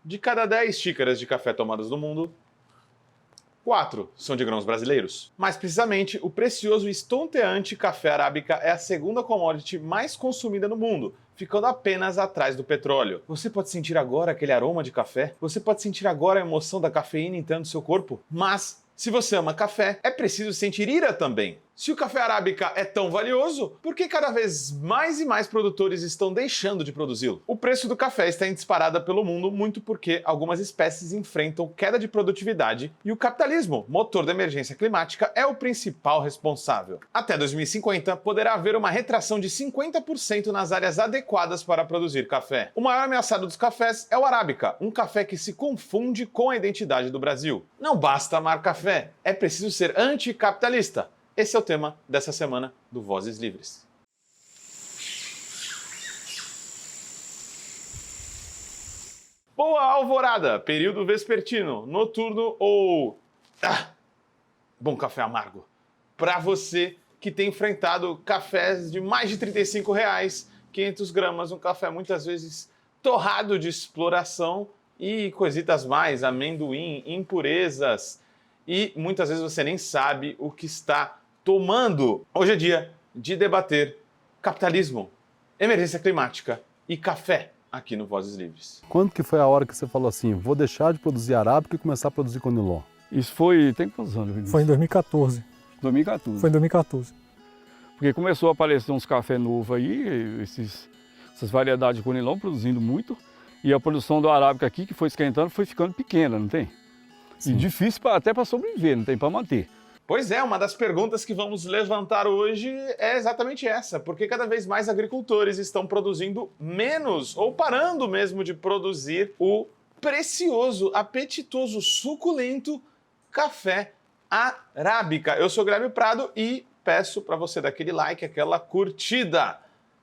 De cada 10 xícaras de café tomadas no mundo, 4 são de grãos brasileiros. Mais precisamente, o precioso e estonteante café arábica é a segunda commodity mais consumida no mundo, ficando apenas atrás do petróleo. Você pode sentir agora aquele aroma de café? Você pode sentir agora a emoção da cafeína entrando no seu corpo? Mas, se você ama café, é preciso sentir ira também. Se o café arábica é tão valioso, por que cada vez mais e mais produtores estão deixando de produzi-lo? O preço do café está em disparada pelo mundo muito porque algumas espécies enfrentam queda de produtividade e o capitalismo, motor da emergência climática, é o principal responsável. Até 2050, poderá haver uma retração de 50% nas áreas adequadas para produzir café. O maior ameaçado dos cafés é o arábica, um café que se confunde com a identidade do Brasil. Não basta amar café, é preciso ser anticapitalista. Esse é o tema dessa semana do Vozes Livres. Boa alvorada, período vespertino, noturno ou bom café amargo. Para você que tem enfrentado cafés de mais de R$35, 500 gramas, um café muitas vezes torrado de exploração e coisitas mais, amendoim, impurezas, e muitas vezes você nem sabe o que está tomando. Hoje é dia de debater capitalismo, emergência climática e café aqui no Vozes Livres. Quando que foi a hora que você falou assim, vou deixar de produzir arábica e começar a produzir conilon? Isso foi, tem quantos anos, Vinícius? Foi em 2014. 2014. Foi em 2014. Porque começou a aparecer uns cafés novos aí, essas variedades de conilon produzindo muito, e a produção do arábica aqui, que foi esquentando, foi ficando pequena, não tem? Sim. E difícil até para sobreviver, não tem para manter. Pois é, uma das perguntas que vamos levantar hoje é exatamente essa. Por que cada vez mais agricultores estão produzindo menos ou parando mesmo de produzir o precioso, apetitoso, suculento café arábica? Eu sou Guilherme Prado e peço para você dar aquele like, aquela curtida.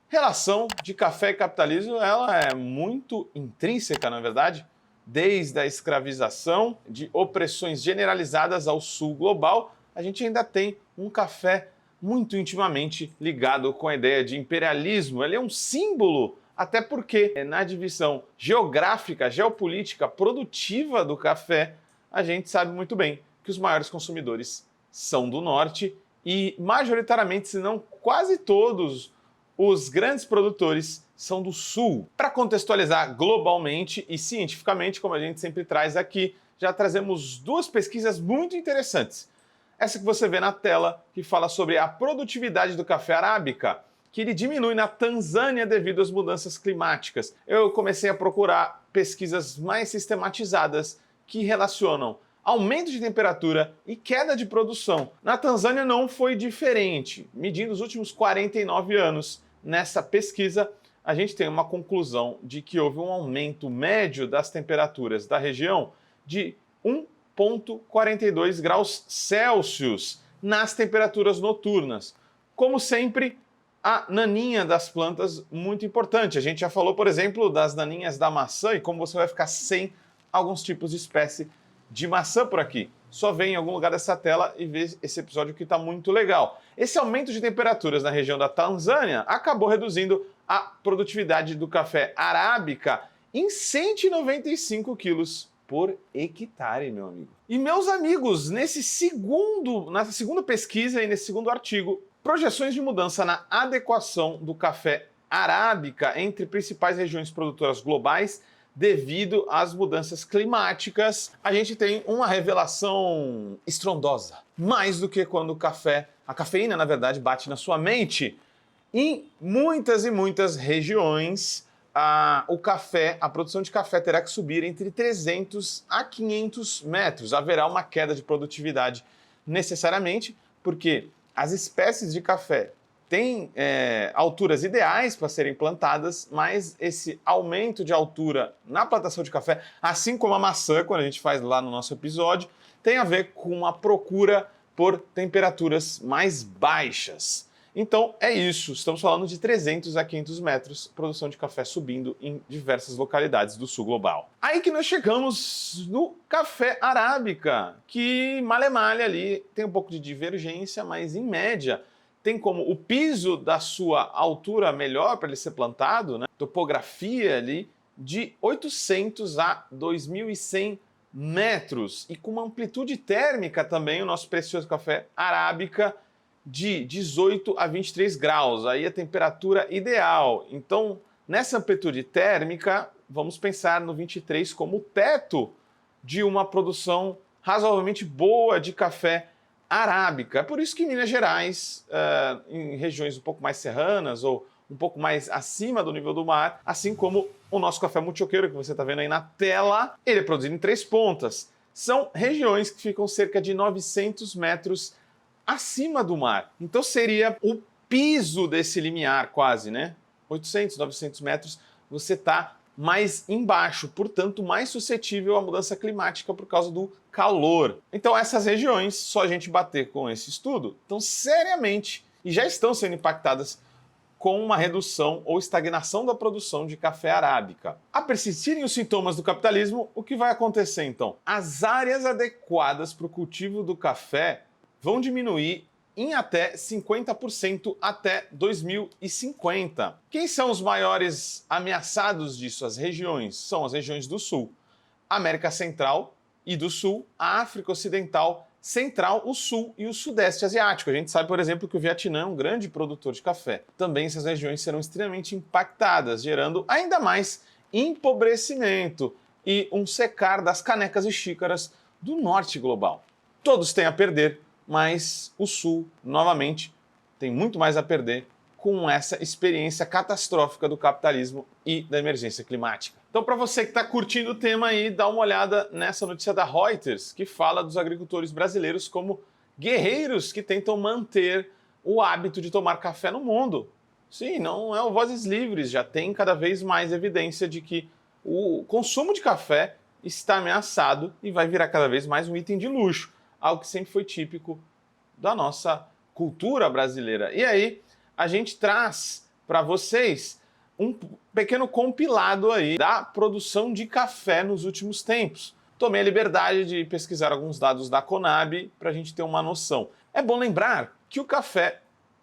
Relação de café e capitalismo, ela é muito intrínseca, não é verdade? Desde a escravização, de opressões generalizadas ao sul global, a gente ainda tem um café muito intimamente ligado com a ideia de imperialismo. Ele é um símbolo, até porque na divisão geográfica, geopolítica, produtiva do café, a gente sabe muito bem que os maiores consumidores são do norte e majoritariamente, se não quase todos, os grandes produtores são do sul. Para contextualizar globalmente e cientificamente, como a gente sempre traz aqui, já trazemos duas pesquisas muito interessantes. Essa que você vê na tela, que fala sobre a produtividade do café arábica, que ele diminui na Tanzânia devido às mudanças climáticas. Eu comecei a procurar pesquisas mais sistematizadas que relacionam aumento de temperatura e queda de produção. Na Tanzânia não foi diferente. Medindo os últimos 49 anos, nessa pesquisa, a gente tem uma conclusão de que houve um aumento médio das temperaturas da região de 1,42 graus Celsius nas temperaturas noturnas. Como sempre, a naninha das plantas muito importante. A gente já falou, por exemplo, das naninhas da maçã e como você vai ficar sem alguns tipos de espécie de maçã por aqui. Só vem em algum lugar dessa tela e vê esse episódio que está muito legal. Esse aumento de temperaturas na região da Tanzânia acabou reduzindo a produtividade do café arábica em 195 quilos por hectare, meu amigo. E meus amigos, nessa segunda pesquisa e nesse segundo artigo, projeções de mudança na adequação do café arábica entre principais regiões produtoras globais devido às mudanças climáticas, a gente tem uma revelação estrondosa. Mais do que quando a cafeína, na verdade, bate na sua mente. Em muitas e muitas regiões, a produção de café terá que subir entre 300 a 500 metros. Haverá uma queda de produtividade necessariamente, porque as espécies de café têm alturas ideais para serem plantadas, mas esse aumento de altura na plantação de café, assim como a maçã, quando a gente faz lá no nosso episódio, tem a ver com a procura por temperaturas mais baixas. Então é isso, estamos falando de 300 a 500 metros, produção de café subindo em diversas localidades do sul global. Aí que nós chegamos no café arábica, que male-male ali tem um pouco de divergência, mas em média tem como o piso da sua altura melhor para ele ser plantado, né? Topografia ali de 800 a 2.100 metros e com uma amplitude térmica também, o nosso precioso café arábica, de 18 a 23 graus, aí a temperatura ideal. Então, nessa amplitude térmica, vamos pensar no 23 como o teto de uma produção razoavelmente boa de café arábica. É por isso que em Minas Gerais, em regiões um pouco mais serranas ou um pouco mais acima do nível do mar, assim como o nosso café muchoqueiro, que você está vendo aí na tela, ele é produzido em 3 pontas. São regiões que ficam cerca de 900 metros acima do mar. Então seria o piso desse limiar quase, né? 800, 900 metros, você está mais embaixo, portanto mais suscetível à mudança climática por causa do calor. Então essas regiões, só a gente bater com esse estudo, estão seriamente e já estão sendo impactadas com uma redução ou estagnação da produção de café arábica. A persistirem os sintomas do capitalismo, o que vai acontecer então? As áreas adequadas para o cultivo do café vão diminuir em até 50% até 2050. Quem são os maiores ameaçados disso? As regiões. São as regiões do Sul, América Central e do Sul, a África Ocidental, Central, o Sul e o Sudeste Asiático. A gente sabe, por exemplo, que o Vietnã é um grande produtor de café. Também essas regiões serão extremamente impactadas, gerando ainda mais empobrecimento e um secar das canecas e xícaras do norte global. Todos têm a perder, mas o Sul, novamente, tem muito mais a perder com essa experiência catastrófica do capitalismo e da emergência climática. Então, para você que está curtindo o tema aí, dá uma olhada nessa notícia da Reuters, que fala dos agricultores brasileiros como guerreiros que tentam manter o hábito de tomar café no mundo. Sim, não é o Vozes Livres, já tem cada vez mais evidência de que o consumo de café está ameaçado e vai virar cada vez mais um item de luxo, algo que sempre foi típico da nossa cultura brasileira. E aí, a gente traz para vocês um pequeno compilado aí da produção de café nos últimos tempos. Tomei a liberdade de pesquisar alguns dados da Conab para a gente ter uma noção. É bom lembrar que o café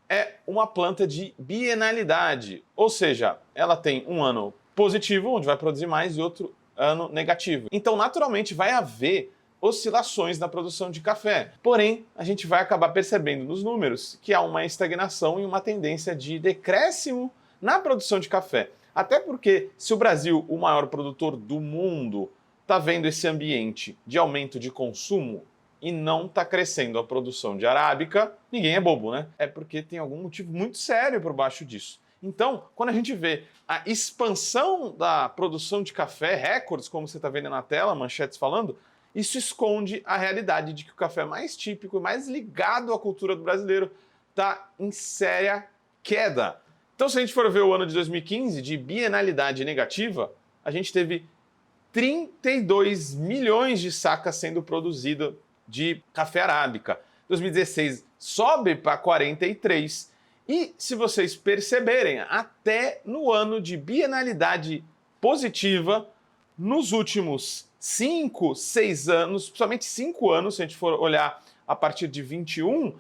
é uma planta de bienalidade, ou seja, ela tem um ano positivo, onde vai produzir mais, e outro ano negativo. Então, naturalmente, vai haver oscilações na produção de café. Porém, a gente vai acabar percebendo nos números que há uma estagnação e uma tendência de decréscimo na produção de café. Até porque, se o Brasil, o maior produtor do mundo, está vendo esse ambiente de aumento de consumo e não está crescendo a produção de arábica, ninguém é bobo, né? É porque tem algum motivo muito sério por baixo disso. Então, quando a gente vê a expansão da produção de café, recordes, como você está vendo na tela, manchetes falando, isso esconde a realidade de que o café mais típico e mais ligado à cultura do brasileiro está em séria queda. Então, se a gente for ver o ano de 2015, de bienalidade negativa, a gente teve 32 milhões de sacas sendo produzidas de café arábica. 2016 sobe para 43. E, se vocês perceberem, até no ano de bienalidade positiva, nos últimos 5, 6 anos, principalmente 5 anos, se a gente for olhar a partir de 21,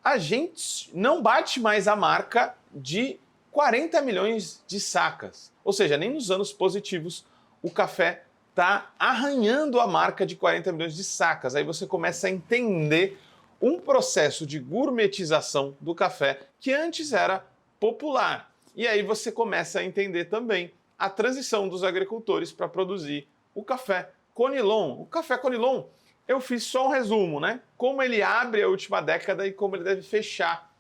a gente não bate mais a marca de 40 milhões de sacas. Ou seja, nem nos anos positivos o café está arranhando a marca de 40 milhões de sacas. Aí você começa a entender um processo de gourmetização do café que antes era popular. E aí você começa a entender também a transição dos agricultores para produzir o café Conilon. O café Conilon, eu fiz só um resumo, né? Como ele abre a última década e como ele deve fechar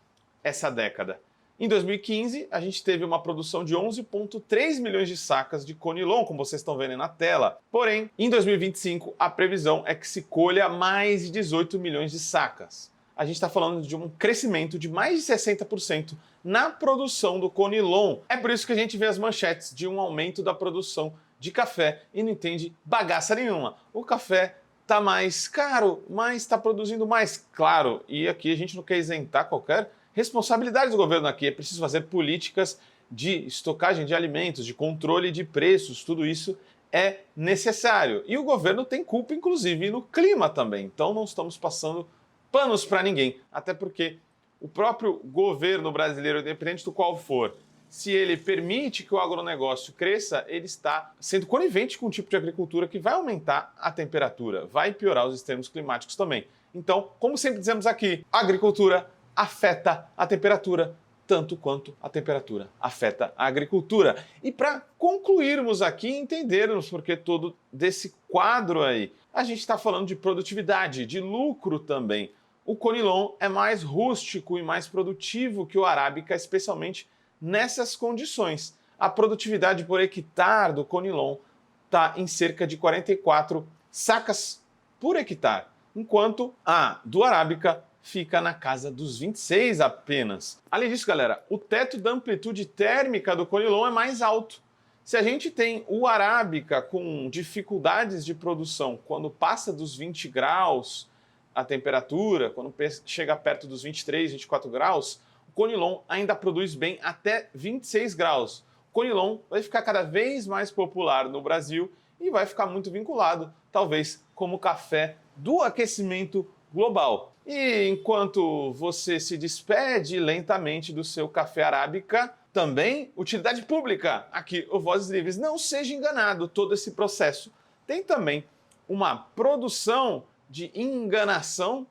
essa década. Em 2015, a gente teve uma produção de 11,3 milhões de sacas de Conilon, como vocês estão vendo aí na tela. Porém, em 2025, a previsão é que se colha mais de 18 milhões de sacas. A gente está falando de um crescimento de mais de 60% na produção do Conilon. É por isso que a gente vê as manchetes de um aumento da produção de café e não entende bagaça nenhuma. O café está mais caro, mas está produzindo mais. Claro, e aqui a gente não quer isentar qualquer responsabilidade do governo aqui. É preciso fazer políticas de estocagem de alimentos, de controle de preços, tudo isso é necessário. E o governo tem culpa, inclusive, no clima também. Então não estamos passando panos para ninguém. Até porque o próprio governo brasileiro, independente do qual for, se ele permite que o agronegócio cresça, ele está sendo conivente com um tipo de agricultura que vai aumentar a temperatura, vai piorar os extremos climáticos também. Então, como sempre dizemos aqui, a agricultura afeta a temperatura tanto quanto a temperatura afeta a agricultura. E para concluirmos aqui, entendermos porque todo desse quadro aí, a gente está falando de produtividade, de lucro também. O Conilon é mais rústico e mais produtivo que o Arábica, especialmente nessas condições. A produtividade por hectare do Conilon está em cerca de 44 sacas por hectare, enquanto a do Arábica fica na casa dos 26 apenas. Além disso, galera, o teto da amplitude térmica do Conilon é mais alto. Se a gente tem o Arábica com dificuldades de produção quando passa dos 20 graus a temperatura, quando chega perto dos 23, 24 graus, o Conilon ainda produz bem até 26 graus. O Conilon vai ficar cada vez mais popular no Brasil e vai ficar muito vinculado, talvez, como café do aquecimento global. E enquanto você se despede lentamente do seu café Arábica, também utilidade pública. Aqui, o Vozes Livres. Não seja enganado, todo esse processo tem também uma produção de enganação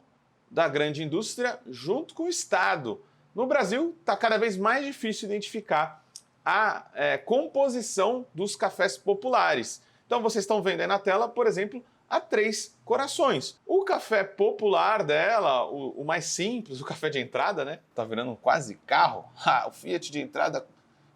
da grande indústria junto com o Estado. No Brasil, está cada vez mais difícil identificar a composição dos cafés populares. Então, vocês estão vendo aí na tela, por exemplo, a Três Corações. O café popular dela, o mais simples, o café de entrada, né? Tá virando quase carro. O Fiat de entrada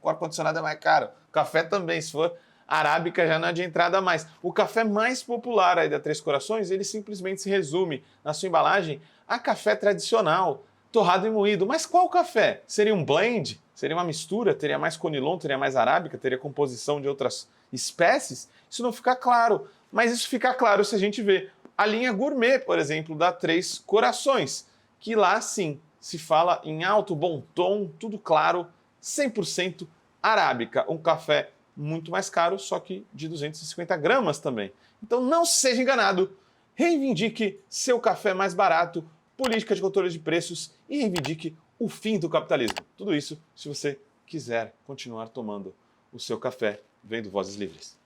com ar-condicionado é mais caro. O café também, se for Arábica, já não é de entrada mais. O café mais popular aí da Três Corações, ele simplesmente se resume na sua embalagem a café tradicional, torrado e moído. Mas qual café? Seria um blend? Seria uma mistura? Teria mais Conilon? Teria mais Arábica? Teria composição de outras espécies? Isso não fica claro. Mas isso fica claro se a gente vê a linha gourmet, por exemplo, da Três Corações, que lá sim se fala em alto, bom tom, tudo claro, 100% Arábica. Um café muito mais caro, só que de 250 gramas também. Então não seja enganado, reivindique seu café mais barato, política de controle de preços e reivindique o fim do capitalismo. Tudo isso se você quiser continuar tomando o seu café vendo Vozes Livres.